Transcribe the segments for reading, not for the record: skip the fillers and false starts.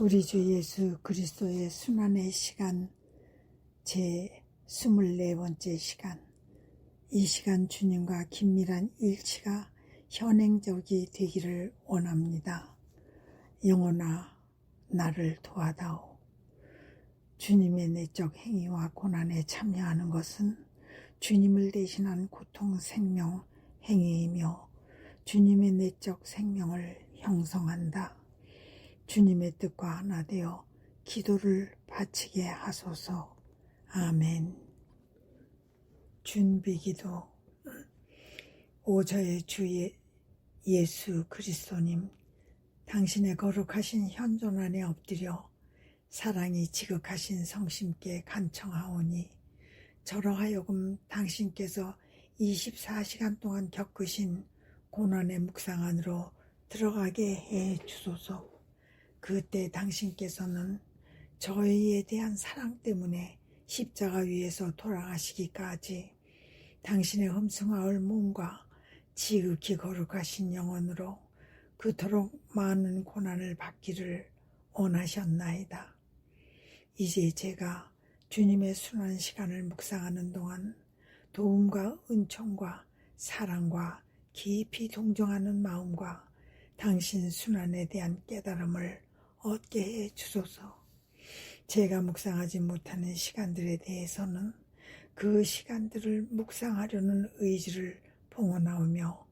우리 주 예수 그리스도의 순환의 시간 제 24번째 시간, 이 시간 주님과 긴밀한 일치가 현행적이 되기를 원합니다. 영혼아 나를 도와다오. 주님의 내적 행위와 고난에 참여하는 것은 주님을 대신한 고통 생명 행위이며 주님의 내적 생명을 형성한다. 주님의 뜻과 하나 되어 기도를 바치게 하소서. 아멘. 준비기도. 오 저의 주 예수 그리스도님, 당신의 거룩하신 현존 안에 엎드려 사랑이 지극하신 성심께 간청하오니 저로 하여금 당신께서 24시간 동안 겪으신 고난의 묵상 안으로 들어가게 해 주소서. 그때 당신께서는 저희에 대한 사랑 때문에 십자가 위에서 돌아가시기까지 당신의 흠숭아올 몸과 지극히 거룩하신 영혼으로 그토록 많은 고난을 받기를 원하셨나이다. 이제 제가 주님의 순환 시간을 묵상하는 동안 도움과 은총과 사랑과 깊이 동정하는 마음과 당신 순환에 대한 깨달음을 얻게 해 주소서. 제가 묵상하지 못하는 시간들에 대해서는 그 시간들을 묵상하려는 의지를 봉헌하오며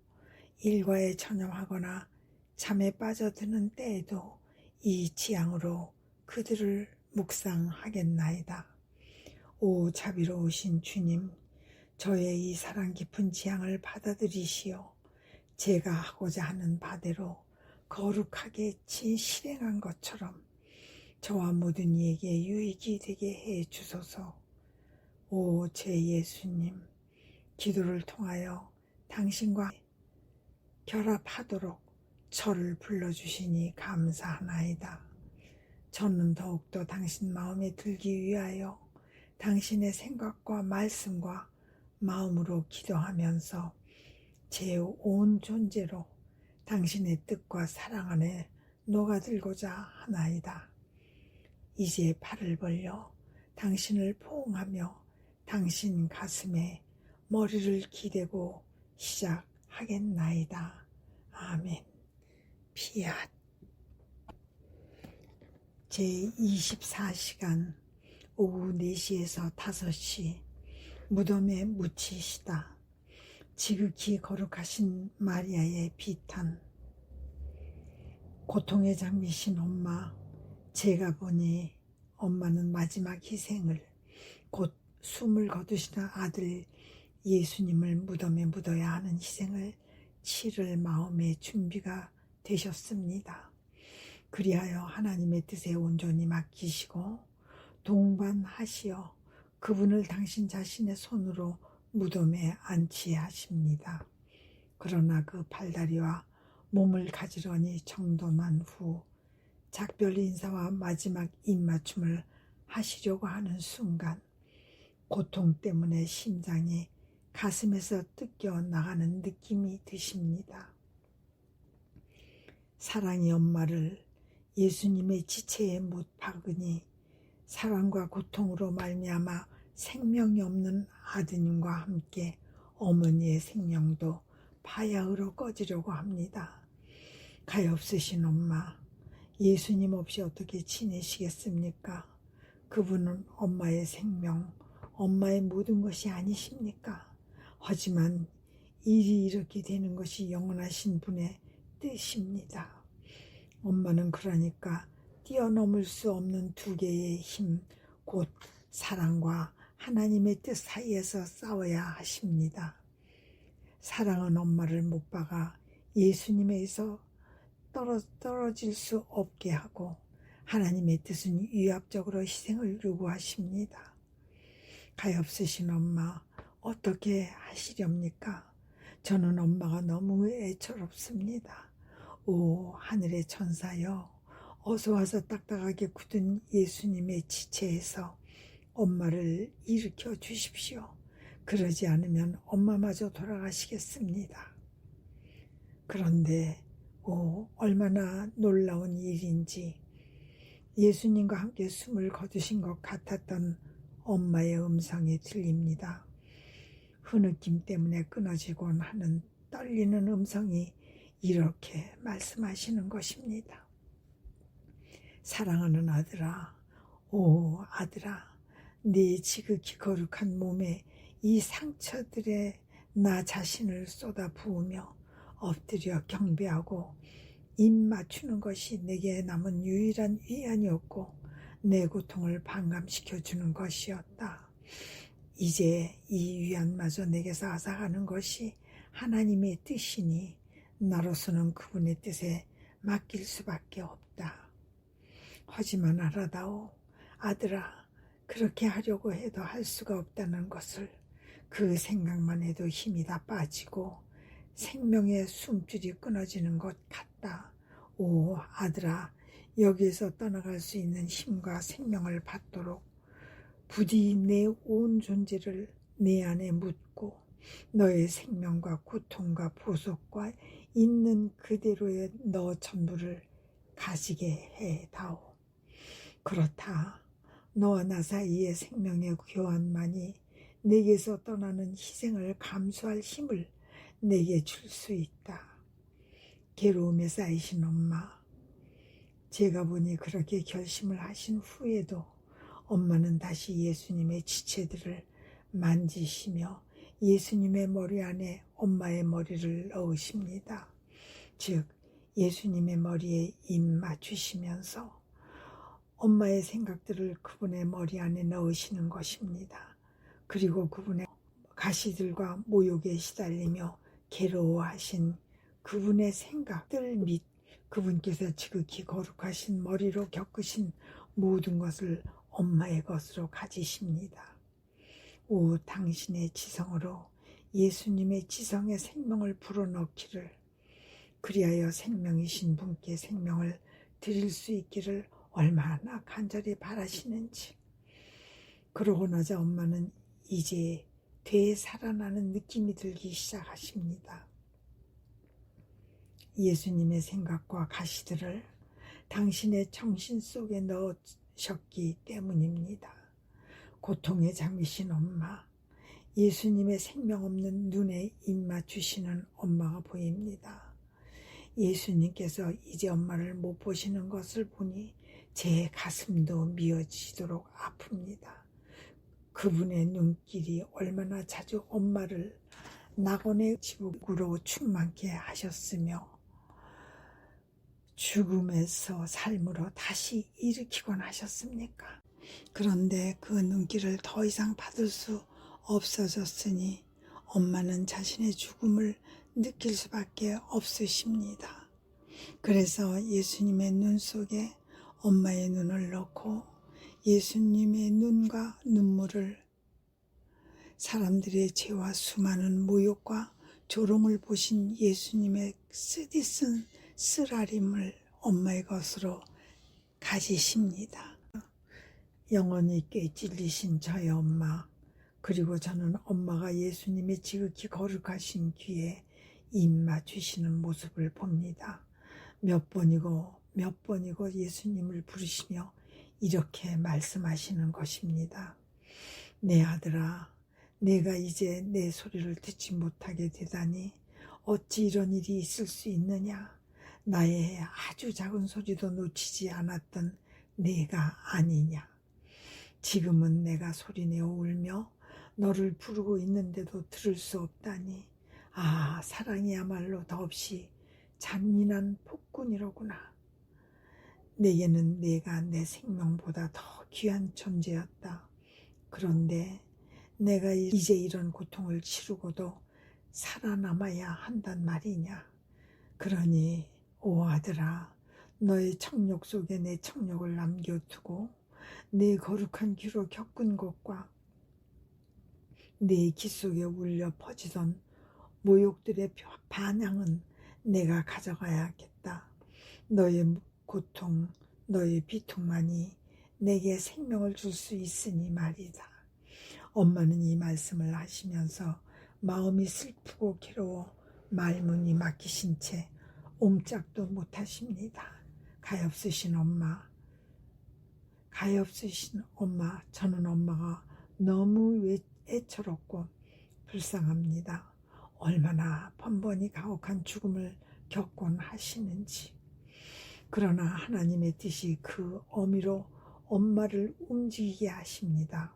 일과에 전념하거나 잠에 빠져드는 때에도 이 지향으로 그들을 묵상하겠나이다. 오 자비로우신 주님, 저의 이 사랑 깊은 지향을 받아들이시어 제가 하고자 하는 바대로 거룩하게 실행한 것처럼 저와 모든 이에게 유익이 되게 해 주소서. 오 제 예수님, 기도를 통하여 당신과 결합하도록 저를 불러주시니 감사하나이다. 저는 더욱더 당신 마음에 들기 위하여 당신의 생각과 말씀과 마음으로 기도하면서 제 온 존재로 당신의 뜻과 사랑 안에 녹아들고자 하나이다. 이제 팔을 벌려 당신을 포옹하며 당신 가슴에 머리를 기대고 시작하겠나이다. 아멘. 피앗. 제24시간 오후 4시에서 5시 무덤에 묻히시다. 지극히 거룩하신 마리아의 비탄. 고통에 잠기신 엄마, 제가 보니 엄마는 마지막 희생을, 곧 숨을 거두시는 아들 예수님을 무덤에 묻어야 하는 희생을 치를 마음의 준비가 되셨습니다. 그리하여 하나님의 뜻에 온전히 맡기시고 동반하시어 그분을 당신 자신의 손으로 무덤에 안치하십니다. 그러나 그 팔다리와 몸을 가지런히 정돈한 후 작별 인사와 마지막 입맞춤을 하시려고 하는 순간 고통 때문에 심장이 가슴에서 뜯겨 나가는 느낌이 드십니다. 사랑의 엄마를 예수님의 지체에 못 박으니 사랑과 고통으로 말미암아 생명이 없는 아드님과 함께 어머니의 생명도 바야흐로 꺼지려고 합니다. 가엾으신 엄마, 예수님 없이 어떻게 지내시겠습니까? 그분은 엄마의 생명, 엄마의 모든 것이 아니십니까? 하지만 일이 이렇게 되는 것이 영원하신 분의 뜻입니다. 엄마는 그러니까 뛰어넘을 수 없는 두 개의 힘, 곧 사랑과 하나님의 뜻 사이에서 싸워야 하십니다. 사랑은 엄마를 못 박아 예수님에서 떨어질 수 없게 하고 하나님의 뜻은 위압적으로 희생을 요구하십니다. 가엾으신 엄마, 어떻게 하시렵니까? 저는 엄마가 너무 애처롭습니다. 오 하늘의 천사여, 어서 와서 딱딱하게 굳은 예수님의 지체에서 엄마를 일으켜 주십시오. 그러지 않으면 엄마마저 돌아가시겠습니다. 그런데 얼마나 놀라운 일인지 예수님과 함께 숨을 거두신 것 같았던 엄마의 음성이 들립니다. 흐느낌 때문에 끊어지곤 하는 떨리는 음성이 이렇게 말씀하시는 것입니다. 사랑하는 아들아, 오 아들아, 네 지극히 거룩한 몸에 이 상처들에 나 자신을 쏟아 부으며 엎드려 경배하고 입 맞추는 것이 내게 남은 유일한 위안이었고 내 고통을 반감시켜 주는 것이었다. 이제 이 위안마저 내게서 앗아가는 것이 하나님의 뜻이니 나로서는 그분의 뜻에 맡길 수밖에 없다. 하지만 알아다오 아들아, 그렇게 하려고 해도 할 수가 없다는 것을. 그 생각만 해도 힘이 다 빠지고 생명의 숨줄이 끊어지는 것 같다. 오 아들아, 여기에서 떠나갈 수 있는 힘과 생명을 받도록 부디 내 온 존재를 내 안에 묻고 너의 생명과 고통과 보속과 있는 그대로의 너 전부를 가지게 해 다오. 그렇다. 너와 나 사이의 생명의 교환만이 내게서 떠나는 희생을 감수할 힘을 내게 줄 수 있다. 괴로움에 쌓이신 엄마, 제가 보니 그렇게 결심을 하신 후에도 엄마는 다시 예수님의 지체들을 만지시며 예수님의 머리 안에 엄마의 머리를 넣으십니다. 즉 예수님의 머리에 입 맞추시면서 엄마의 생각들을 그분의 머리 안에 넣으시는 것입니다. 그리고 그분의 가시들과 모욕에 시달리며 괴로워하신 그분의 생각들 및 그분께서 지극히 거룩하신 머리로 겪으신 모든 것을 엄마의 것으로 가지십니다. 오 당신의 지성으로 예수님의 지성의 생명을 불어넣기를, 그리하여 생명이신 분께 생명을 드릴 수 있기를 얼마나 간절히 바라시는지. 그러고 나자 엄마는 이제 되살아나는 느낌이 들기 시작하십니다. 예수님의 생각과 가시들을 당신의 정신 속에 넣으셨기 때문입니다. 고통에 잠기신 엄마, 예수님의 생명 없는 눈에 입 맞추시는 엄마가 보입니다. 예수님께서 이제 엄마를 못 보시는 것을 보니 제 가슴도 미어지도록 아픕니다. 그분의 눈길이 얼마나 자주 엄마를 낙원의 지옥으로 충만케 하셨으며 죽음에서 삶으로 다시 일으키곤 하셨습니까? 그런데 그 눈길을 더 이상 받을 수 없어졌으니 엄마는 자신의 죽음을 느낄 수밖에 없으십니다. 그래서 예수님의 눈 속에 엄마의 눈을 넣고 예수님의 눈과 눈물을, 사람들의 죄와 수많은 모욕과 조롱을 보신 예수님의 쓰디쓴 쓰라림을 엄마의 것으로 가지십니다. 영원히 꿰찔리신 저의 엄마, 그리고 저는 엄마가 예수님의 지극히 거룩하신 귀에 입 맞추시는 모습을 봅니다. 몇 번이고 예수님을 부르시며 이렇게 말씀하시는 것입니다. 내 아들아, 내가 이제 내 소리를 듣지 못하게 되다니 어찌 이런 일이 있을 수 있느냐. 나의 아주 작은 소리도 놓치지 않았던 내가 아니냐. 지금은 내가 소리내어 울며 너를 부르고 있는데도 들을 수 없다니. 아, 사랑이야말로 더없이 잔인한 폭군이로구나. 내게는 내가 내 생명보다 더 귀한 존재였다. 그런데 내가 이제 이런 고통을 치르고도 살아남아야 한단 말이냐. 그러니 오 아들아, 너의 청력 속에 내 청력을 남겨두고 내 거룩한 귀로 겪은 것과 내 귀 속에 울려 퍼지던 모욕들의 반향은 내가 가져가야겠다. 너의 고통, 너의 비통만이 내게 생명을 줄 수 있으니 말이다. 엄마는 이 말씀을 하시면서 마음이 슬프고 괴로워 말문이 막히신 채 옴짝도 못하십니다. 가엾으신 엄마, 가엾으신 엄마, 저는 엄마가 너무 애처롭고 불쌍합니다. 얼마나 번번이 가혹한 죽음을 겪곤 하시는지. 그러나 하나님의 뜻이 그 어미로 엄마를 움직이게 하십니다.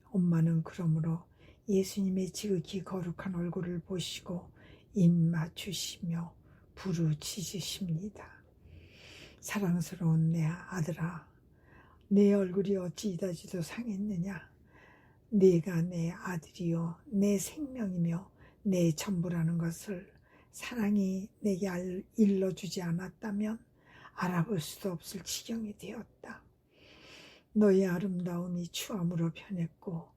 엄마는 그러므로 예수님의 지극히 거룩한 얼굴을 보시고 입 맞추시며 부르짖으십니다. 사랑스러운 내 아들아, 내 얼굴이 어찌 이다지도 상했느냐? 네가 내 아들이요 내 생명이며 내 전부라는 것을 사랑이 내게 일러주지 않았다면 알아볼 수도 없을 지경이 되었다. 너의 아름다움이 추함으로 변했고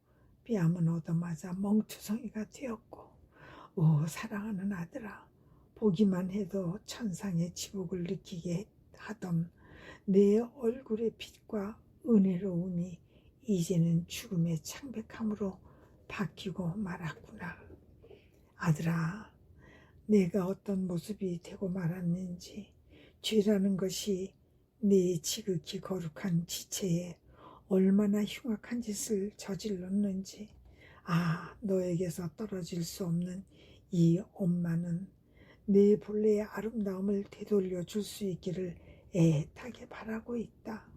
뺨은 얻어맞아 멍투성이가 되었고, 오 사랑하는 아들아, 보기만 해도 천상의 지복을 느끼게 하던 내 얼굴의 빛과 은혜로움이 이제는 죽음의 창백함으로 바뀌고 말았구나. 아들아, 내가 어떤 모습이 되고 말았는지, 죄라는 것이 네 지극히 거룩한 지체에 얼마나 흉악한 짓을 저질렀는지, 너에게서 떨어질 수 없는 이 엄마는 내 본래의 아름다움을 되돌려 줄 수 있기를 애타게 바라고 있다.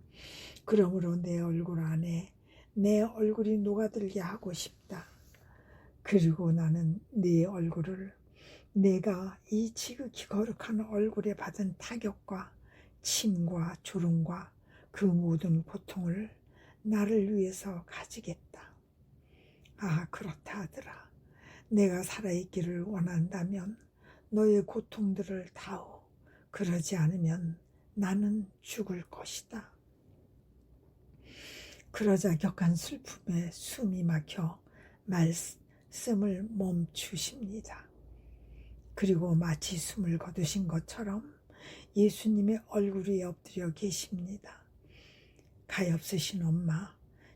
그러므로 내 얼굴 안에 내 얼굴이 녹아들게 하고 싶다. 그리고 나는 네 얼굴을 내가 이 지극히 거룩한 얼굴에 받은 타격과 침과 조롱과 그 모든 고통을 나를 위해서 가지겠다. 그렇다 아들아. 내가 살아있기를 원한다면 너의 고통들을 다오. 그러지 않으면 나는 죽을 것이다. 그러자 격한 슬픔에 숨이 막혀 말씀을 멈추십니다. 그리고 마치 숨을 거두신 것처럼 예수님의 얼굴 위에 엎드려 계십니다. 가엾으신 엄마,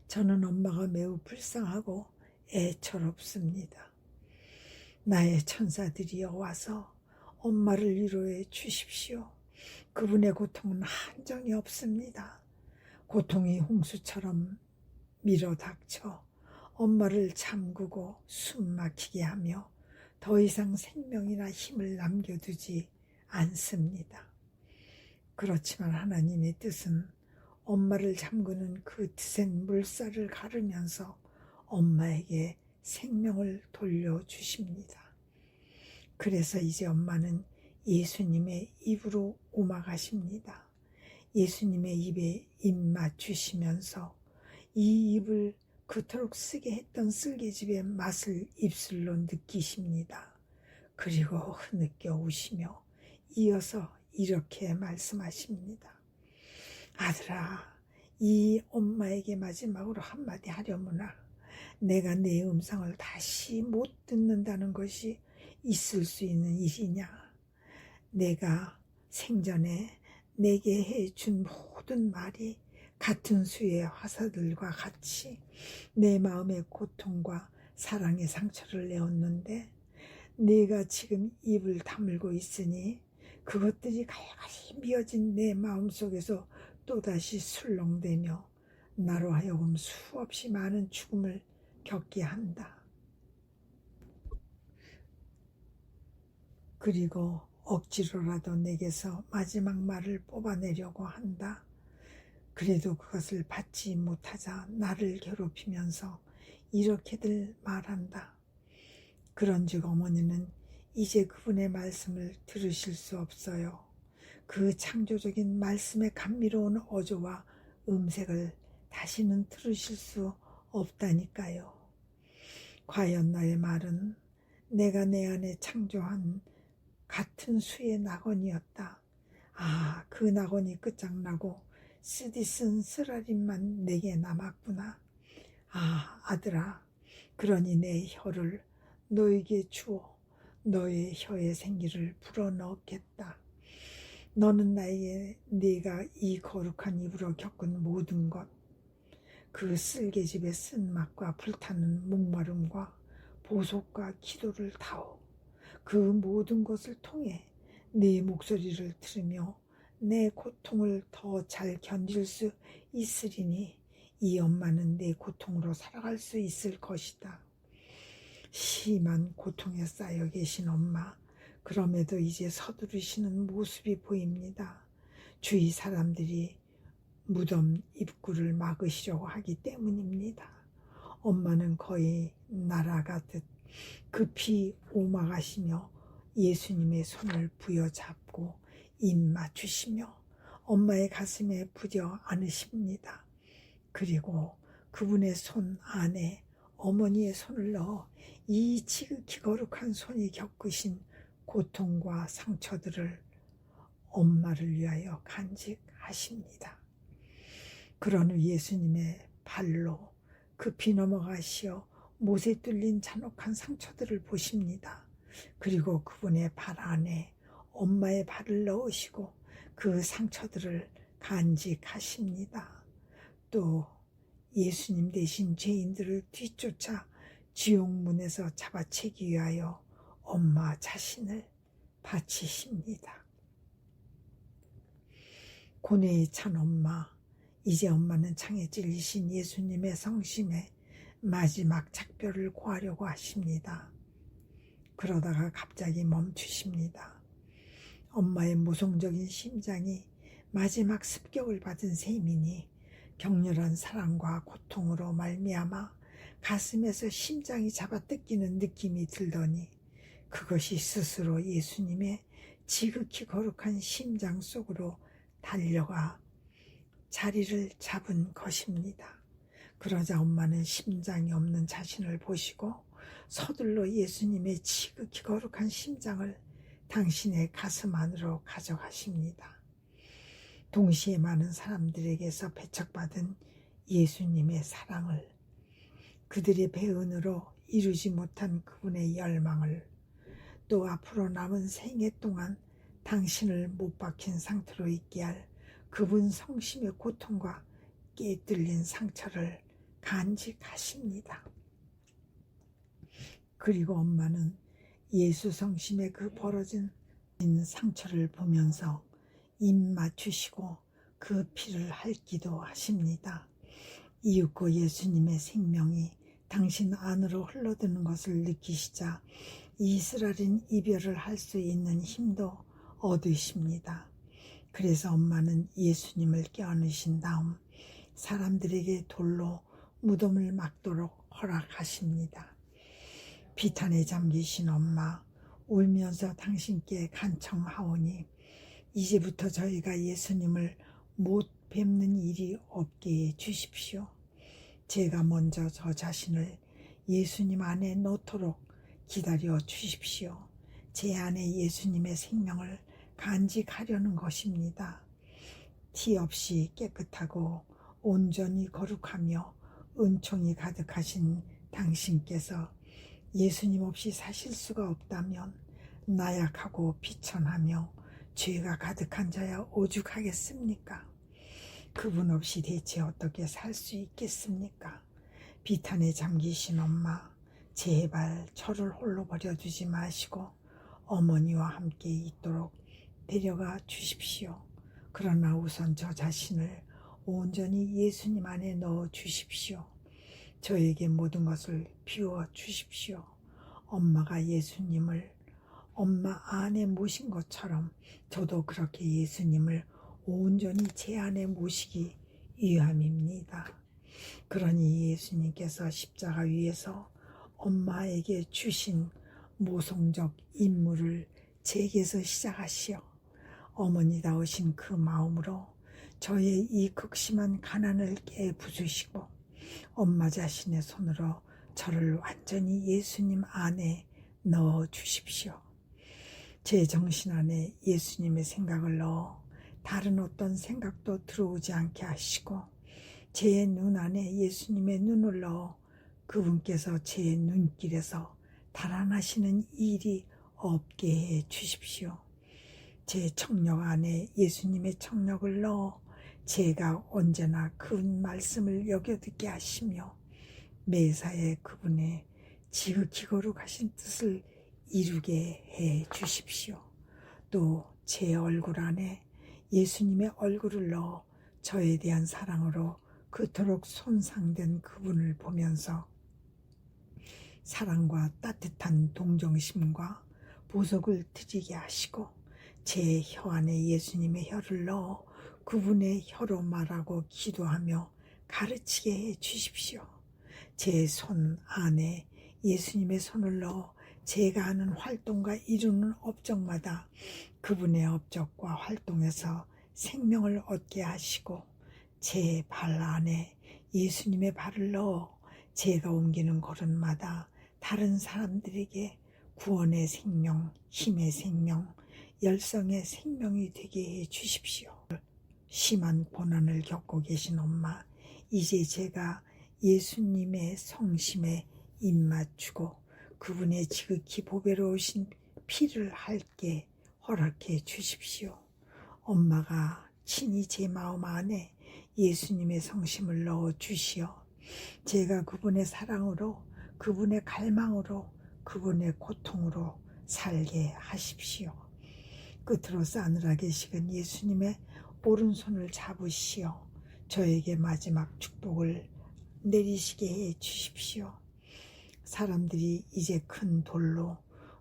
저는 엄마가 매우 불쌍하고 애처롭습니다. 나의 천사들이여 와서 엄마를 위로해 주십시오. 그분의 고통은 한정이 없습니다. 고통이 홍수처럼 밀어닥쳐 엄마를 잠그고 숨 막히게 하며 더 이상 생명이나 힘을 남겨두지 않습니다. 그렇지만 하나님의 뜻은 엄마를 잠그는 그 드센 물살을 가르면서 엄마에게 생명을 돌려주십니다. 그래서 이제 엄마는 예수님의 입으로 오막하십니다. 예수님의 입에 입 맞추시면서 이 입을 그토록 쓰게 했던 쓸개즙의 맛을 입술로 느끼십니다. 그리고 흐느껴 우시며 이어서 이렇게 말씀하십니다. 아들아, 이 엄마에게 마지막으로 한마디 하려무나 내가 내 음성을 다시 못 듣는다는 것이 있을 수 있는 일이냐? 내가 생전에 내게 해준 모든 말이 같은 수의 화살들과 같이 내 마음의 고통과 사랑의 상처를 내었는데 네가 지금 입을 다물고 있으니 그것들이 갈갈이 미어진 내 마음속에서 또다시 술렁대며 나로 하여금 수없이 많은 죽음을 겪게 한다. 그리고 억지로라도 내게서 마지막 말을 뽑아내려고 한다. 그래도 그것을 받지 못하자 나를 괴롭히면서 이렇게들 말한다. 그런즉 어머니는 이제 그분의 말씀을 들으실 수 없어요. 그 창조적인 말씀의 감미로운 어조와 음색을 다시는 들으실 수 없다니까요. 과연 나의 말은 내가 내 안에 창조한 같은 수의 낙원이었다. 그 낙원이 끝장나고 쓰디쓴 쓰라림만 내게 남았구나. 아들아, 그러니 내 혀를 너에게 주어 너의 혀의 생기를 불어넣겠다. 너는 나에게 네가 이 거룩한 입으로 겪은 모든 것, 그 쓸개즙의 쓴맛과 불타는 목마름과 보속과 기도를 다오. 그 모든 것을 통해 네 목소리를 들으며 내 고통을 더 잘 견딜 수 있으리니 이 엄마는 내 고통으로 살아갈 수 있을 것이다. 심한 고통에 쌓여 계신 엄마, 그럼에도 이제 서두르시는 모습이 보입니다. 주위 사람들이 무덤 입구를 막으시려고 하기 때문입니다. 엄마는 거의 날아가듯 급히 오막하시며 예수님의 손을 부여잡고 입 맞추시며 엄마의 가슴에 부려 안으십니다. 그리고 그분의 손 안에 어머니의 손을 넣어 이 지극히 거룩한 손이 겪으신 고통과 상처들을 엄마를 위하여 간직하십니다. 그런 후 예수님의 발로 급히 넘어가시어 못에 뚫린 잔혹한 상처들을 보십니다. 그리고 그분의 발 안에 엄마의 발을 넣으시고 그 상처들을 간직하십니다. 또 예수님 대신 죄인들을 뒤쫓아 지옥문에서 잡아채기 위하여 엄마 자신을 바치십니다. 고뇌에 찬 엄마, 이제 엄마는 창에 찔리신 예수님의 성심에 마지막 작별을 고하려고 하십니다. 그러다가 갑자기 멈추십니다. 엄마의 모성적인 심장이 마지막 습격을 받은 셈이니 격렬한 사랑과 고통으로 말미암아 가슴에서 심장이 잡아뜯기는 느낌이 들더니 그것이 스스로 예수님의 지극히 거룩한 심장 속으로 달려가 자리를 잡은 것입니다. 그러자 엄마는 심장이 없는 자신을 보시고 서둘러 예수님의 지극히 거룩한 심장을 당신의 가슴 안으로 가져가십니다. 동시에 많은 사람들에게서 배척받은 예수님의 사랑을, 그들의 배은으로 이루지 못한 그분의 열망을, 또 앞으로 남은 생애 동안 당신을 못 박힌 상태로 있게 할 그분 성심의 고통과 깨뚫린 상처를 간직하십니다. 그리고 엄마는 예수 성심의 그 벌어진 상처를 보면서 입 맞추시고 그 피를 핥기도 하십니다. 이윽고 예수님의 생명이 당신 안으로 흘러드는 것을 느끼시자 이스라엘인 이별을 할 수 있는 힘도 얻으십니다. 그래서 엄마는 예수님을 껴안으신 다음 사람들에게 돌로 무덤을 막도록 허락하십니다. 비탄에 잠기신 엄마, 울면서 당신께 간청하오니 이제부터 저희가 예수님을 못 뵙는 일이 없게 해 주십시오. 제가 먼저 저 자신을 예수님 안에 넣도록 기다려 주십시오. 제 안에 예수님의 생명을 간직하려는 것입니다. 티 없이 깨끗하고 온전히 거룩하며 은총이 가득하신 당신께서 예수님 없이 사실 수가 없다면 나약하고 비천하며 죄가 가득한 자야 오죽하겠습니까? 그분 없이 대체 어떻게 살 수 있겠습니까? 비탄에 잠기신 엄마, 제발 저를 홀로 버려두지 마시고 어머니와 함께 있도록 데려가 주십시오. 그러나 우선 저 자신을 온전히 예수님 안에 넣어 주십시오. 저에게 모든 것을 비워 주십시오. 엄마가 예수님을 엄마 안에 모신 것처럼 저도 그렇게 예수님을 온전히 제 안에 모시기 위함입니다. 그러니 예수님께서 십자가 위에서 엄마에게 주신 모성적 임무를 제게서 시작하시어 어머니다우신 그 마음으로 저의 이 극심한 가난을 깨부수시고 엄마 자신의 손으로 저를 완전히 예수님 안에 넣어 주십시오. 제 정신 안에 예수님의 생각을 넣어 다른 어떤 생각도 들어오지 않게 하시고 제 눈 안에 예수님의 눈을 넣어 그분께서 제 눈길에서 달아나시는 일이 없게 해 주십시오. 제 청력 안에 예수님의 청력을 넣어 제가 언제나 그 말씀을 여겨듣게 하시며 매사에 그분의 지극히 거룩하신 뜻을 이루게 해 주십시오. 또 제 얼굴 안에 예수님의 얼굴을 넣어 저에 대한 사랑으로 그토록 손상된 그분을 보면서 사랑과 따뜻한 동정심과 보석을 드리게 하시고 제 혀 안에 예수님의 혀를 넣어 그분의 혀로 말하고 기도하며 가르치게 해 주십시오. 제 손 안에 예수님의 손을 넣어 제가 하는 활동과 이루는 업적마다 그분의 업적과 활동에서 생명을 얻게 하시고 제 발 안에 예수님의 발을 넣어 제가 옮기는 걸음마다 다른 사람들에게 구원의 생명, 힘의 생명, 열성의 생명이 되게 해 주십시오. 심한 고난을 겪고 계신 엄마, 이제 제가 예수님의 성심에 입맞추고 그분의 지극히 보배로우신 피를 핥게 허락해 주십시오. 엄마가 친히 제 마음 안에 예수님의 성심을 넣어 주시어 제가 그분의 사랑으로, 그분의 갈망으로, 그분의 고통으로 살게 하십시오. 끝으로 싸늘하게 식은 예수님의 오른손을 잡으시어 저에게 마지막 축복을 내리시게 해 주십시오. 사람들이 이제 큰 돌로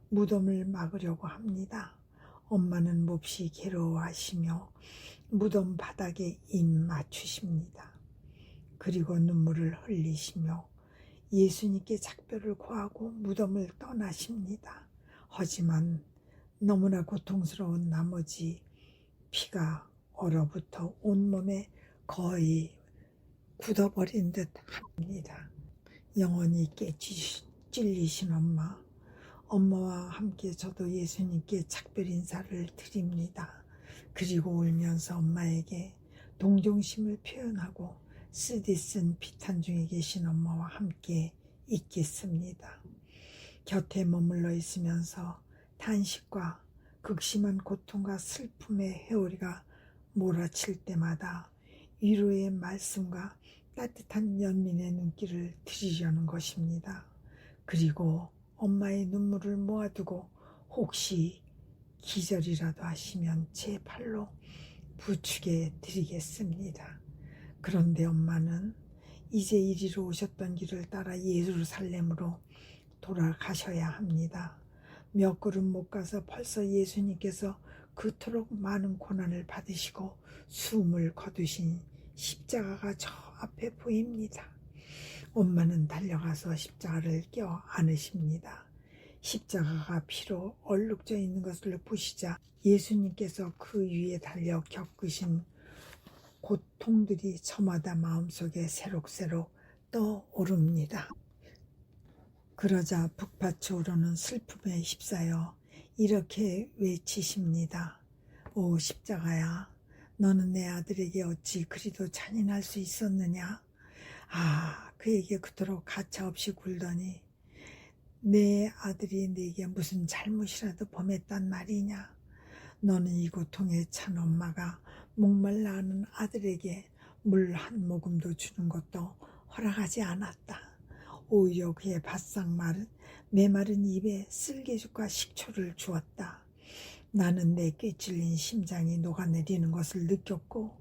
무덤을 막으려고 합니다. 엄마는 몹시 괴로워하시며 무덤 바닥에 입 맞추십니다. 그리고 눈물을 흘리시며 예수님께 작별을 구하고 무덤을 떠나십니다. 하지만 너무나 고통스러운 나머지 피가 얼어붙어 온몸에 거의 굳어버린 듯 합니다. 영원히 찔리신 엄마, 엄마와 함께 저도 예수님께 작별 인사를 드립니다. 그리고 울면서 엄마에게 동정심을 표현하고 쓰디쓴 비탄 중에 계신 엄마와 함께 있겠습니다. 곁에 머물러 있으면서 탄식과 극심한 고통과 슬픔의 회오리가 몰아칠 때마다 위로의 말씀과 따뜻한 연민의 눈길을 드리려는 것입니다. 그리고 엄마의 눈물을 모아두고 혹시 기절이라도 하시면 제 팔로 부축해 드리겠습니다. 그런데 엄마는 이제 이리로 오셨던 길을 따라 예루살렘으로 돌아가셔야 합니다. 몇 걸음 못 가서 벌써 예수님께서 그토록 많은 고난을 받으시고 숨을 거두신 십자가가 저 앞에 보입니다. 엄마는 달려가서 십자가를 껴 안으십니다. 십자가가 피로 얼룩져 있는 것을 보시자 예수님께서 그 위에 달려 겪으신 고통들이 저마다 마음속에 새록새록 떠오릅니다. 그러자 북받쳐 오르는 슬픔에 휩싸여 이렇게 외치십니다. 오 십자가야, 너는 내 아들에게 어찌 그리도 잔인할 수 있었느냐? 아, 그에게 그토록 가차없이 굴더니 내 아들이 내게 무슨 잘못이라도 범했단 말이냐? 너는 이 고통에 찬 엄마가 목말라 하는 아들에게 물 한 모금도 주는 것도 허락하지 않았다. 오히려 그의 바싹 마른 메마른 입에 쓸개죽과 식초를 주었다. 나는 내 꿰찔린 심장이 녹아내리는 것을 느꼈고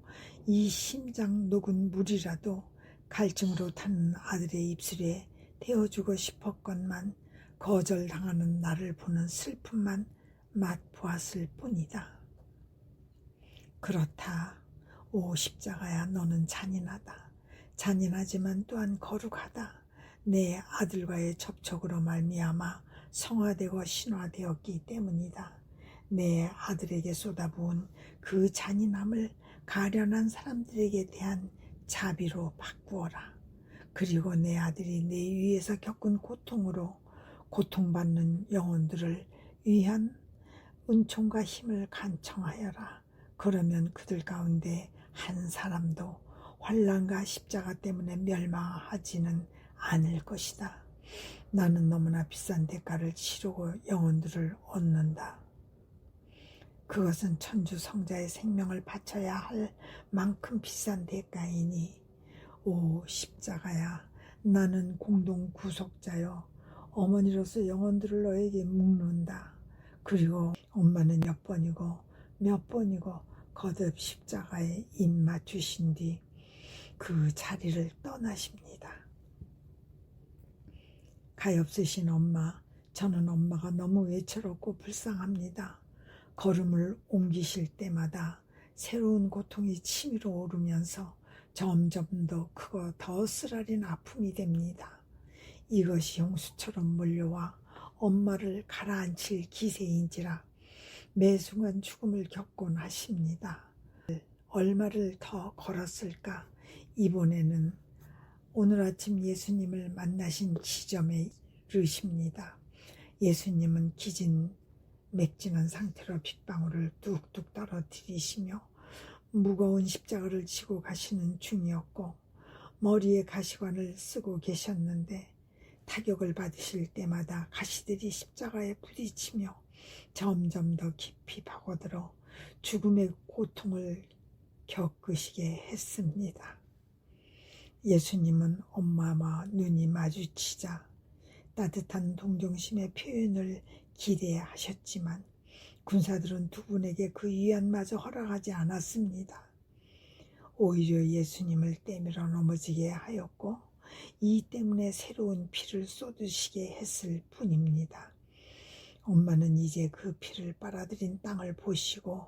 이 심장 녹은 물이라도 갈증으로 타는 아들의 입술에 태워주고 싶었건만 거절당하는 나를 보는 슬픔만 맛보았을 뿐이다. 그렇다. 오 십자가야, 너는 잔인하다. 잔인하지만 또한 거룩하다. 내 아들과의 접촉으로 말미암아 성화되고 신화되었기 때문이다. 내 아들에게 쏟아부은 그 잔인함을 가련한 사람들에게 대한 자비로 바꾸어라. 그리고 내 아들이 내 위에서 겪은 고통으로 고통받는 영혼들을 위한 은총과 힘을 간청하여라. 그러면 그들 가운데 한 사람도 환난과 십자가 때문에 멸망하지는 않을 것이다. 나는 너무나 비싼 대가를 치르고 영혼들을 얻는다. 그것은 천주 성자의 생명을 바쳐야 할 만큼 비싼 대가이니 오 십자가야, 나는 공동 구속자여 어머니로서 영혼들을 너에게 묵는다. 그리고 엄마는 몇 번이고 거듭 십자가에 입 맞추신 뒤 그 자리를 떠나십니다. 가엾으신 엄마, 저는 엄마가 너무 외롭고 불쌍합니다. 걸음을 옮기실 때마다 새로운 고통이 치밀어 오르면서 점점 더 크고 더 쓰라린 아픔이 됩니다. 이것이 홍수처럼 몰려와 엄마를 가라앉힐 기세인지라 매 순간 죽음을 겪곤 하십니다. 얼마를 더 걸었을까? 이번에는 오늘 아침 예수님을 만나신 지점에 이르십니다. 예수님은 기진 맥진한 상태로 빗방울을 뚝뚝 떨어뜨리시며 무거운 십자가를 지고 가시는 중이었고 머리에 가시관을 쓰고 계셨는데 타격을 받으실 때마다 가시들이 십자가에 부딪히며 점점 더 깊이 파고들어 죽음의 고통을 겪으시게 했습니다. 예수님은 엄마와 눈이 마주치자 따뜻한 동정심의 표현을 기대하셨지만 군사들은 두 분에게 그 위안마저 허락하지 않았습니다. 오히려 예수님을 때밀어 넘어지게 하였고 이 때문에 새로운 피를 쏟으시게 했을 뿐입니다. 엄마는 이제 그 피를 빨아들인 땅을 보시고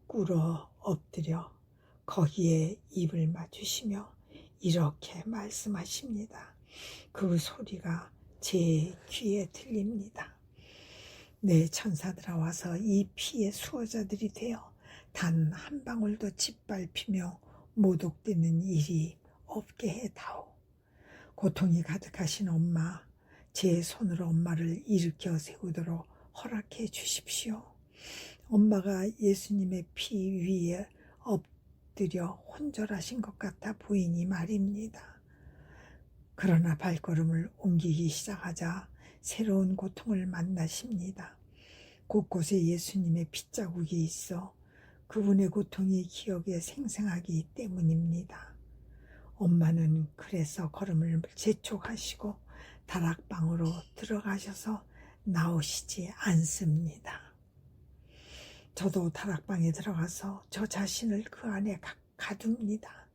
꿇어 엎드려 거기에 입을 맞추시며 이렇게 말씀하십니다. 그 소리가 제 귀에 들립니다. 내 천사들아 와서 이 피의 수호자들이 되어 단 한 방울도 짓밟히며 모독되는 일이 없게 해다오. 고통이 가득하신 엄마, 제 손으로 엄마를 일으켜 세우도록 허락해 주십시오. 엄마가 예수님의 피 위에 엎드려 혼절하신 것 같아 보이니 말입니다. 그러나 발걸음을 옮기기 시작하자 새로운 고통을 만나십니다. 곳곳에 예수님의 핏자국이 있어 그분의 고통이 기억에 생생하기 때문입니다. 엄마는 그래서 걸음을 재촉하시고 다락방으로 들어가셔서 나오시지 않습니다. 저도 다락방에 들어가서 저 자신을 그 안에 가둡니다.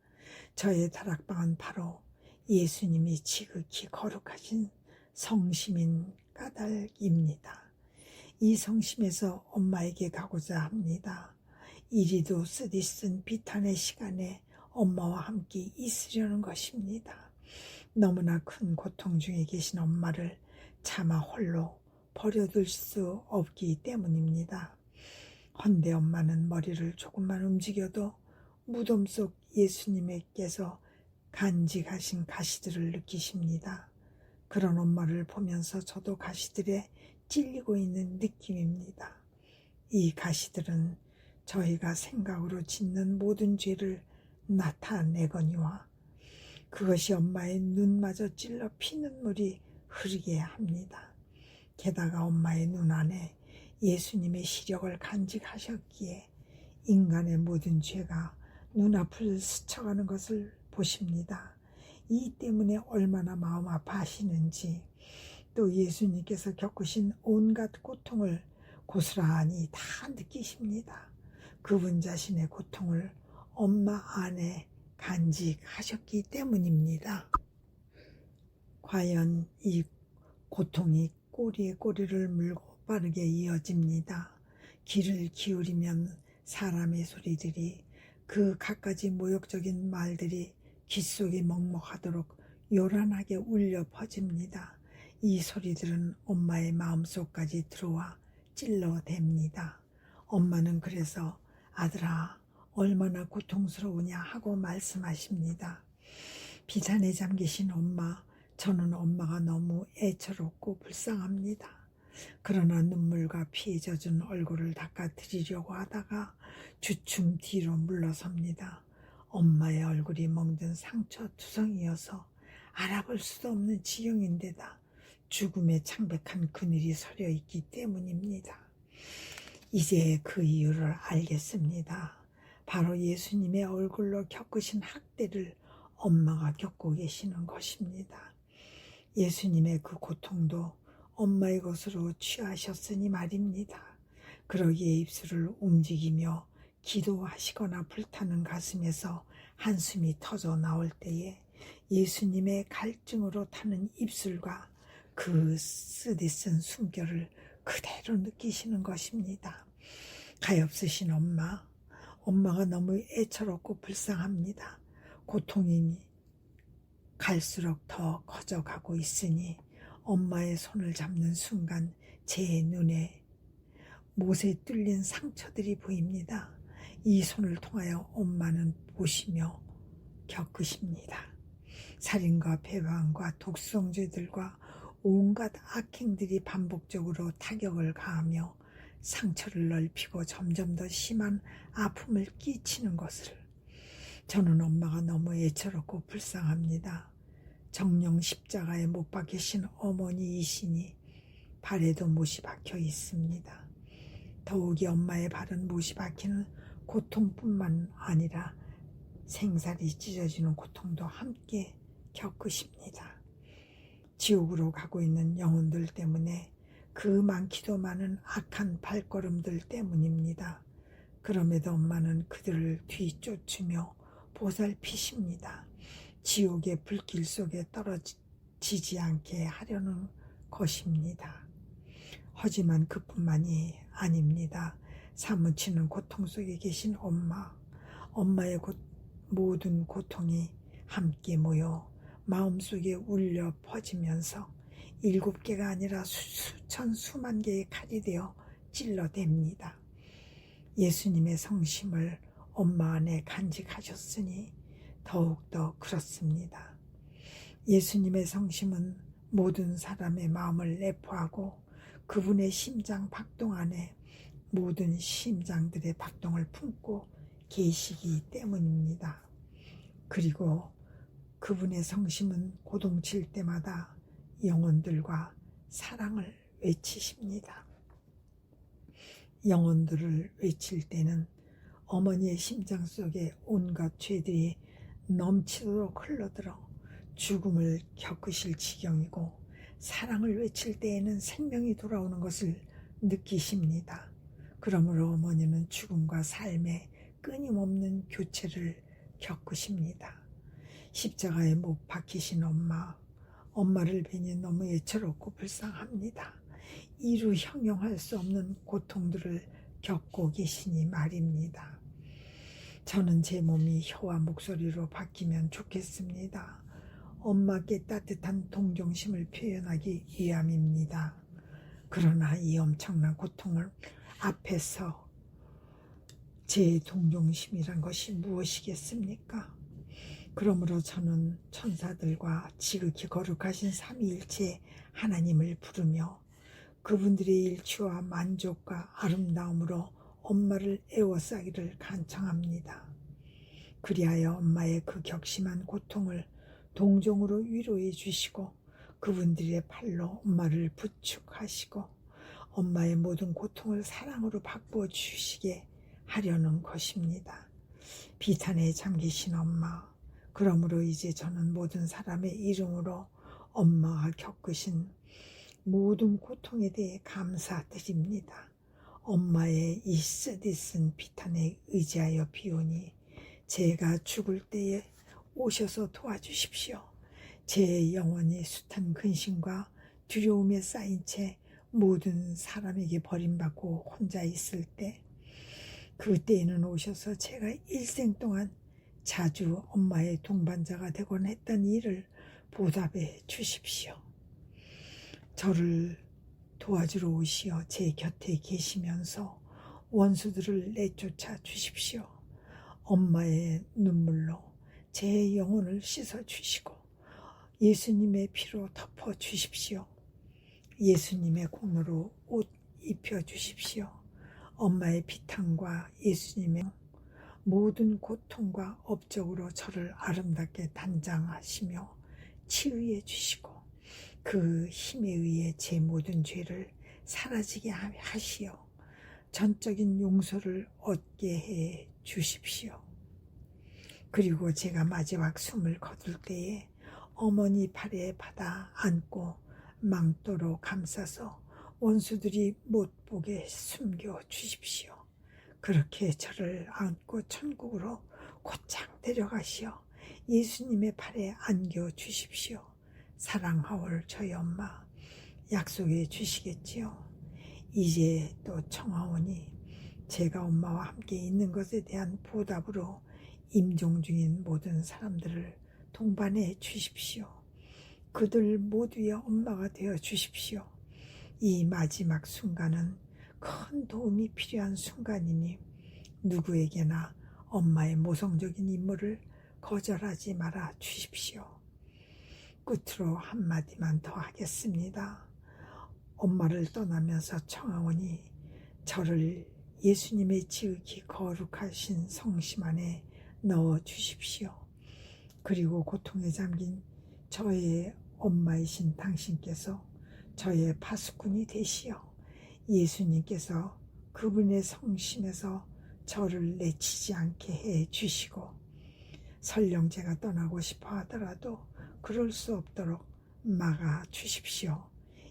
저의 다락방은 바로 예수님이 지극히 거룩하신 성심인 까닭입니다. 이 성심에서 엄마에게 가고자 합니다. 이리도 쓰디쓴 비탄의 시간에 엄마와 함께 있으려는 것입니다. 너무나 큰 고통 중에 계신 엄마를 차마 홀로 버려둘 수 없기 때문입니다. 헌데 엄마는 머리를 조금만 움직여도 무덤 속 예수님께서 간직하신 가시들을 느끼십니다. 그런 엄마를 보면서 저도 가시들에 찔리고 있는 느낌입니다. 이 가시들은 저희가 생각으로 짓는 모든 죄를 나타내거니와 그것이 엄마의 눈마저 찔러 피눈물이 흐르게 합니다. 게다가 엄마의 눈 안에 예수님의 시력을 간직하셨기에 인간의 모든 죄가 눈앞을 스쳐가는 것을 보십니다. 이 때문에 얼마나 마음 아파하시는지 또 예수님께서 겪으신 온갖 고통을 고스란히 다 느끼십니다. 그분 자신의 고통을 엄마 안에 간직하셨기 때문입니다. 과연 이 고통이 꼬리에 꼬리를 물고 빠르게 이어집니다. 귀를 기울이면 사람의 소리들이 그 갖가지 모욕적인 말들이 귓속이 먹먹하도록 요란하게 울려 퍼집니다. 이 소리들은 엄마의 마음속까지 들어와 찔러댑니다. 엄마는 그래서 아들아 얼마나 고통스러우냐 하고 말씀하십니다. 비탄에 잠기신 엄마, 저는 엄마가 너무 애처롭고 불쌍합니다. 그러나 눈물과 피에 젖은 얼굴을 닦아드리려고 하다가 주춤 뒤로 물러섭니다. 엄마의 얼굴이 멍든 상처투성이어서 알아볼 수도 없는 지경인데다 죽음의 창백한 그늘이 서려 있기 때문입니다. 이제 그 이유를 알겠습니다. 바로 예수님의 얼굴로 겪으신 학대를 엄마가 겪고 계시는 것입니다. 예수님의 그 고통도 엄마의 것으로 취하셨으니 말입니다. 그러기에 입술을 움직이며 기도하시거나 불타는 가슴에서 한숨이 터져 나올 때에 예수님의 갈증으로 타는 입술과 그 쓰디쓴 숨결을 그대로 느끼시는 것입니다. 가엾으신 엄마가 너무 애처롭고 불쌍합니다. 고통이 갈수록 더 커져가고 있으니 엄마의 손을 잡는 순간 제 눈에 못에 뚫린 상처들이 보입니다. 이 손을 통하여 엄마는 보시며 겪으십니다. 살인과 배반과 독성죄들과 온갖 악행들이 반복적으로 타격을 가하며 상처를 넓히고 점점 더 심한 아픔을 끼치는 것을 저는 엄마가 너무 애처롭고 불쌍합니다. 정령 십자가에 못 박히신 어머니이시니 발에도 못이 박혀 있습니다. 더욱이 엄마의 발은 못이 박히는 고통뿐만 아니라 생살이 찢어지는 고통도 함께 겪으십니다. 지옥으로 가고 있는 영혼들 때문에 그 많기도 많은 악한 발걸음들 때문입니다. 그럼에도 엄마는 그들을 뒤쫓으며 보살피십니다. 지옥의 불길 속에 떨어지지 않게 하려는 것입니다. 하지만 그뿐만이 아닙니다. 사무치는 고통 속에 계신 엄마의 모든 고통이 함께 모여 마음속에 울려 퍼지면서 7개가 아니라 수천 수만 개의 칼이 되어 찔러댑니다. 예수님의 성심을 엄마 안에 간직하셨으니 더욱더 그렇습니다. 예수님의 성심은 모든 사람의 마음을 내포하고 그분의 심장 박동 안에 모든 심장들의 박동을 품고 계시기 때문입니다. 그리고 그분의 성심은 고동칠 때마다 영혼들과 사랑을 외치십니다. 영혼들을 외칠 때는 어머니의 심장 속에 온갖 죄들이 넘치도록 흘러들어 죽음을 겪으실 지경이고, 사랑을 외칠 때에는 생명이 돌아오는 것을 느끼십니다. 그러므로 어머니는 죽음과 삶의 끊임없는 교체를 겪으십니다. 십자가에 못 박히신 엄마를 뵈니 너무 애처롭고 불쌍합니다. 이루 형용할 수 없는 고통들을 겪고 계시니 말입니다. 저는 제 몸이 혀와 목소리로 바뀌면 좋겠습니다. 엄마께 따뜻한 동정심을 표현하기 위함입니다. 그러나 이 엄청난 고통을 앞에서 제 동정심이란 것이 무엇이겠습니까? 그러므로 저는 천사들과 지극히 거룩하신 삼위일체 하나님을 부르며 그분들의 일치와 만족과 아름다움으로 엄마를 애워싸기를 간청합니다. 그리하여 엄마의 그 격심한 고통을 동정으로 위로해 주시고 그분들의 팔로 엄마를 부축하시고 엄마의 모든 고통을 사랑으로 바꾸어 주시게 하려는 것입니다. 비탄에 잠기신 엄마, 그러므로 이제 저는 모든 사람의 이름으로 엄마가 겪으신 모든 고통에 대해 감사드립니다. 엄마의 이 쓰디쓴 비탄에 의지하여 비오니 제가 죽을 때에 오셔서 도와주십시오. 제 영혼이 숱한 근심과 두려움에 쌓인 채 모든 사람에게 버림받고 혼자 있을 때, 그때에는 오셔서 제가 일생 동안 자주 엄마의 동반자가 되곤 했던 일을 보답해 주십시오. 저를 도와주러 오시어 제 곁에 계시면서 원수들을 내쫓아 주십시오. 엄마의 눈물로 제 영혼을 씻어 주시고 예수님의 피로 덮어 주십시오. 예수님의 공로로 옷 입혀 주십시오. 엄마의 비탄과 예수님의 모든 고통과 업적으로 저를 아름답게 단장하시며 치유해 주시고 그 힘에 의해 제 모든 죄를 사라지게 하시어 전적인 용서를 얻게 해 주십시오. 그리고 제가 마지막 숨을 거둘 때에 어머니 팔에 받아 안고 망토로 감싸서 원수들이 못 보게 숨겨 주십시오. 그렇게 저를 안고 천국으로 곧장 데려가시어 예수님의 팔에 안겨 주십시오. 사랑하올 저희 엄마 약속해 주시겠지요. 이제 또 청하오니 제가 엄마와 함께 있는 것에 대한 보답으로 임종 중인 모든 사람들을 동반해 주십시오. 그들 모두의 엄마가 되어 주십시오. 이 마지막 순간은 큰 도움이 필요한 순간이니 누구에게나 엄마의 모성적인 임무를 거절하지 말아 주십시오. 끝으로 한마디만 더 하겠습니다. 엄마를 떠나면서 청하오니 저를 예수님의 지극히 거룩하신 성심 안에 넣어 주십시오. 그리고 고통에 잠긴 저의 엄마이신 당신께서 저의 파수꾼이 되시어 예수님께서 그분의 성심에서 저를 내치지 않게 해 주시고 설령 제가 떠나고 싶어 하더라도 그럴 수 없도록 막아 주십시오.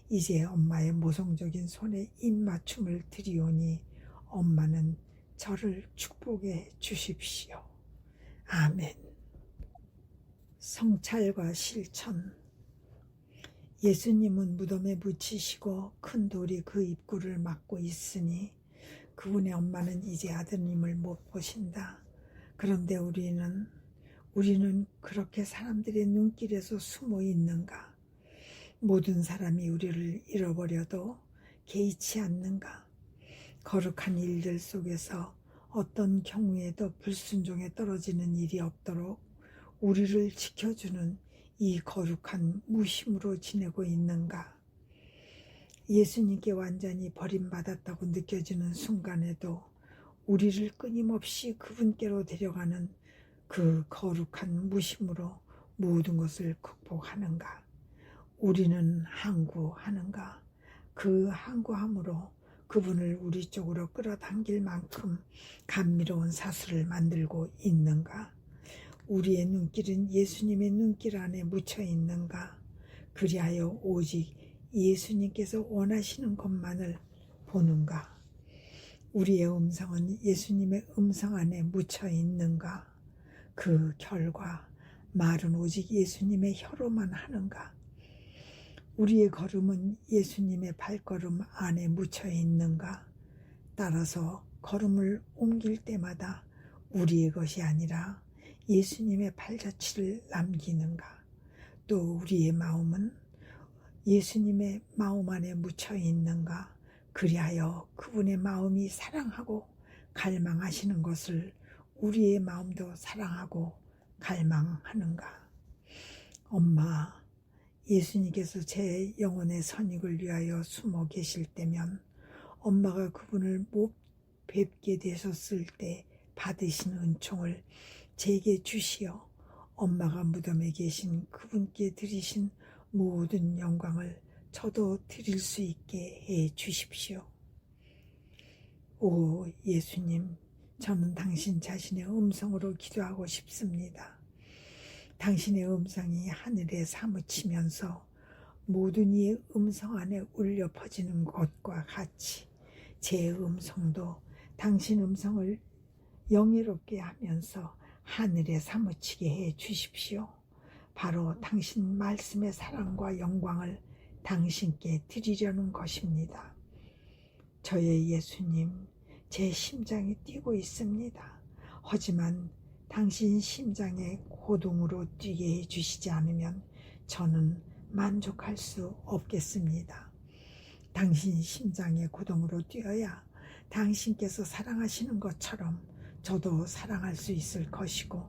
이제 엄마의 모성적인 손에 입맞춤을 드리오니 엄마는 저를 축복해 주십시오. 아멘. 성찰과 실천. 예수님은 무덤에 묻히시고 큰 돌이 그 입구를 막고 있으니 그분의 엄마는 이제 아드님을 못 보신다. 그런데 우리는 그렇게 사람들의 눈길에서 숨어 있는가? 모든 사람이 우리를 잃어버려도 개의치 않는가? 거룩한 일들 속에서 어떤 경우에도 불순종에 떨어지는 일이 없도록 우리를 지켜주는 이 거룩한 무심으로 지내고 있는가? 예수님께 완전히 버림받았다고 느껴지는 순간에도 우리를 끊임없이 그분께로 데려가는 그 거룩한 무심으로 모든 것을 극복하는가? 우리는 항구하는가? 그 항구함으로 그분을 우리 쪽으로 끌어당길 만큼 감미로운 사슬을 만들고 있는가? 우리의 눈길은 예수님의 눈길 안에 묻혀 있는가? 그리하여 오직 예수님께서 원하시는 것만을 보는가? 우리의 음성은 예수님의 음성 안에 묻혀 있는가? 그 결과 말은 오직 예수님의 혀로만 하는가? 우리의 걸음은 예수님의 발걸음 안에 묻혀 있는가? 따라서 걸음을 옮길 때마다 우리의 것이 아니라 예수님의 발자취를 남기는가? 또 우리의 마음은 예수님의 마음 안에 묻혀 있는가? 그리하여 그분의 마음이 사랑하고 갈망하시는 것을 우리의 마음도 사랑하고 갈망하는가? 엄마, 예수님께서 제 영혼의 선익을 위하여 숨어 계실 때면 엄마가 그분을 못 뵙게 되셨을 때 받으신 은총을 제게 주시어 엄마가 무덤에 계신 그분께 드리신 모든 영광을 저도 드릴 수 있게 해 주십시오. 오 예수님, 저는 당신 자신의 음성으로 기도하고 싶습니다. 당신의 음성이 하늘에 사무치면서 모든 이의 음성 안에 울려 퍼지는 것과 같이 제 음성도 당신 음성을 영예롭게 하면서 하늘에 사무치게 해 주십시오. 바로 당신 말씀의 사랑과 영광을 당신께 드리려는 것입니다. 저의 예수님, 제 심장이 뛰고 있습니다. 하지만 당신 심장의 고동으로 뛰게 해주시지 않으면 저는 만족할 수 없겠습니다. 당신 심장의 고동으로 뛰어야 당신께서 사랑하시는 것처럼 저도 사랑할 수 있을 것이고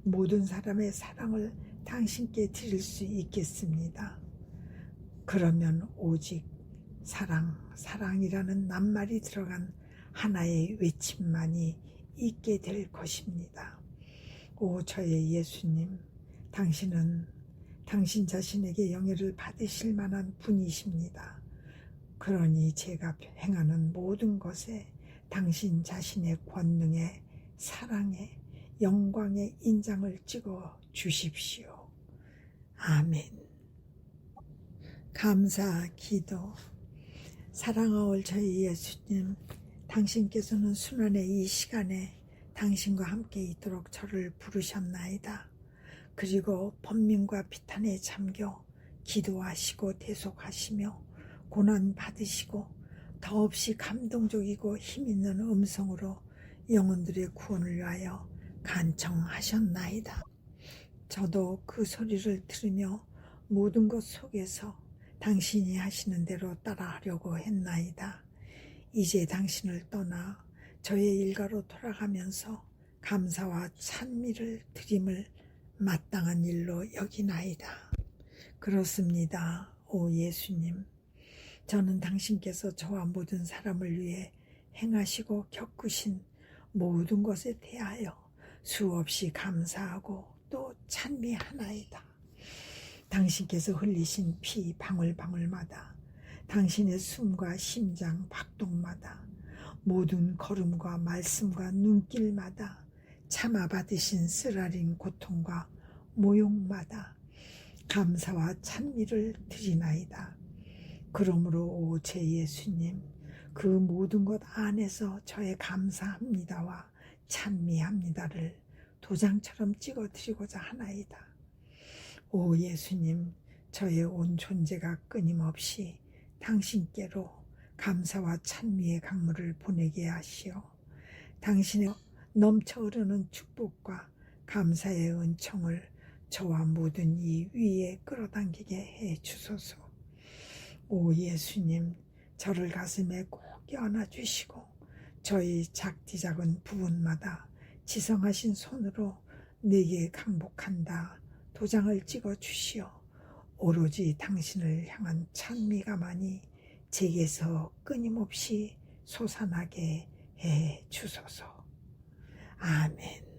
모든 사람의 사랑을 당신께 드릴 수 있겠습니다. 그러면 오직 사랑, 사랑이라는 낱말이 들어간 하나의 외침만이 있게 될 것입니다. 오 저의 예수님, 당신은 당신 자신에게 영예를 받으실 만한 분이십니다. 그러니 제가 행하는 모든 것에 당신 자신의 권능에 사랑에 영광의 인장을 찍어 주십시오. 아멘. 감사 기도. 사랑하올 저희 예수님, 당신께서는 순환의 이 시간에 당신과 함께 있도록 저를 부르셨나이다. 그리고 번민과 비탄에 잠겨 기도하시고 대속하시며 고난 받으시고 더없이 감동적이고 힘있는 음성으로 영혼들의 구원을 위하여 간청하셨나이다. 저도 그 소리를 들으며 모든 것 속에서 당신이 하시는 대로 따라하려고 했나이다. 이제 당신을 떠나 저의 일가로 돌아가면서 감사와 찬미를 드림을 마땅한 일로 여기나이다. 그렇습니다. 오 예수님, 저는 당신께서 저와 모든 사람을 위해 행하시고 겪으신 모든 것에 대하여 수없이 감사하고 또 찬미하나이다. 당신께서 흘리신 피 방울방울마다, 당신의 숨과 심장 박동마다, 모든 걸음과 말씀과 눈길마다 참아받으신 쓰라린 고통과 모욕마다 감사와 찬미를 드리나이다. 그러므로 오 제 예수님, 그 모든 것 안에서 저의 감사합니다와 찬미합니다를 도장처럼 찍어드리고자 하나이다. 오 예수님, 저의 온 존재가 끊임없이 당신께로 감사와 찬미의 강물을 보내게 하시어 당신의 넘쳐 흐르는 축복과 감사의 은총을 저와 모든 이 위에 끌어당기게 해 주소서. 오 예수님, 저를 가슴에 꼭 껴안아 주시고 저희 작디 작은 부분마다 지성하신 손으로 내게 강복한다 도장을 찍어 주시어 오로지 당신을 향한 찬미가만이 제게서 끊임없이 솟아나게 해 주소서. 아멘.